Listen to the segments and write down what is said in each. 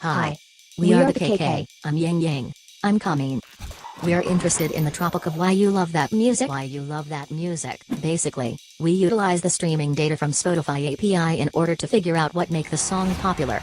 Hi. We are the KK. I'm Yang Yang. I'm Kameen. We're interested in the topic of why you love that music. Basically, we utilize the streaming data from Spotify API in order to figure out what make the song popular.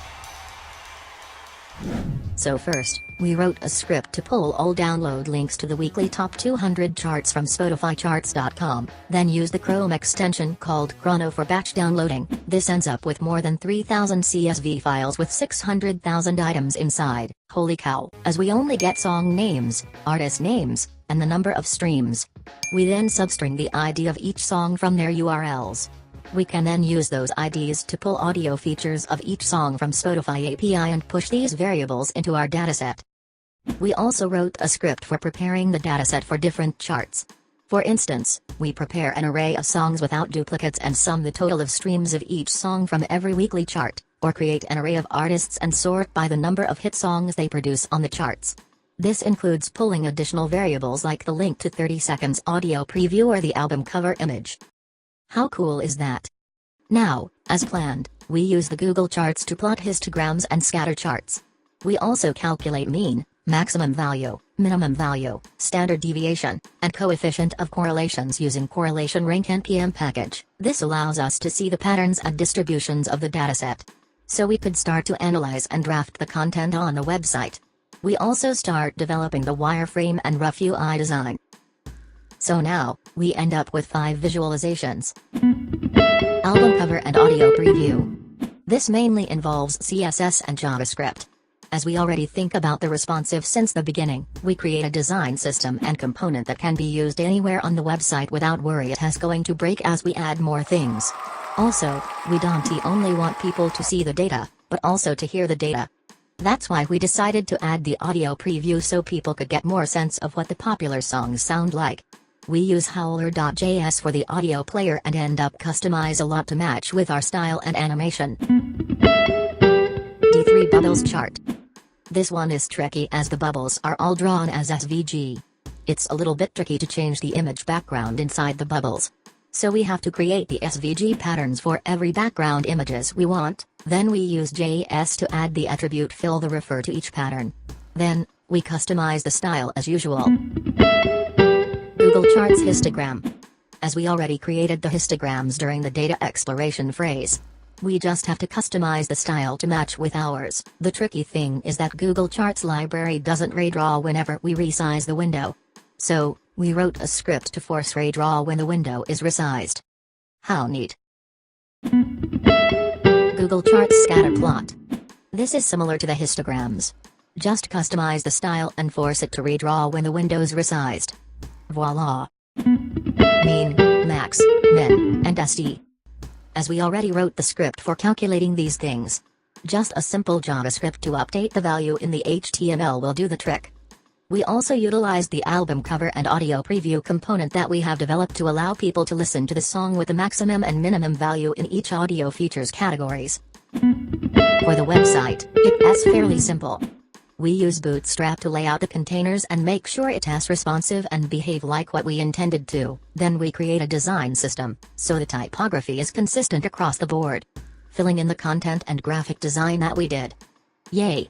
So first, we wrote a script to pull all download links to the weekly top 200 charts from SpotifyCharts.com, then use the Chrome extension called Chrono for batch downloading. This ends up with more than 3,000 CSV files with 600,000 items inside. Holy cow! As we only get song names, artist names, and the number of streams. We then substring the ID of each song from their URLs. We can then use those IDs to pull audio features of each song from Spotify API and push these variables into our dataset. We also wrote a script for preparing the dataset for different charts. For instance, we prepare an array of songs without duplicates and sum the total of streams of each song from every weekly chart, or create an array of artists and sort by the number of hit songs they produce on the charts. This includes pulling additional variables like the link to 30 seconds audio preview or the album cover image. How cool is that? Now, as planned, we use the Google Charts to plot histograms and scatter charts. We also calculate mean, maximum value, minimum value, standard deviation, and coefficient of correlations using correlation rank NPM package. This allows us to see the patterns and distributions of the dataset. So we could start to analyze and draft the content on the website. We also start developing the wireframe and rough UI design. So now, we end up with 5 visualizations. Album cover and audio preview. This mainly involves CSS and JavaScript. As we already think about the responsive since the beginning, we create a design system and component that can be used anywhere on the website without worry it is going to break as we add more things. Also, we don't only want people to see the data, but also to hear the data. That's why we decided to add the audio preview so people could get more sense of what the popular songs sound like. We use Howler.js for the audio player and end up customize a lot to match with our style and animation. D3 Bubbles chart. This one is tricky as the bubbles are all drawn as SVG. It's a little bit tricky to change the image background inside the bubbles. So we have to create the SVG patterns for every background images we want, then we use JS to add the attribute fill the refer to each pattern. Then, we customize the style as usual. Google Charts histogram. As we already created the histograms during the data exploration phase. We just have to customize the style to match with ours. The tricky thing is that Google Charts library doesn't redraw whenever we resize the window. So, we wrote a script to force redraw when the window is resized. How neat. Google Charts Scatterplot. This is similar to the histograms. Just customize the style and force it to redraw when the window is resized. Voila! Mean, max, min, and SD. As we already wrote the script for calculating these things. Just a simple JavaScript to update the value in the HTML will do the trick. We also utilized the album cover and audio preview component that we have developed to allow people to listen to the song with the maximum and minimum value in each audio features categories. For the website, it's fairly simple. We use Bootstrap to lay out the containers and make sure it is responsive and behave like what we intended to. Then we create a design system, so the typography is consistent across the board. Filling in the content and graphic design that we did. Yay!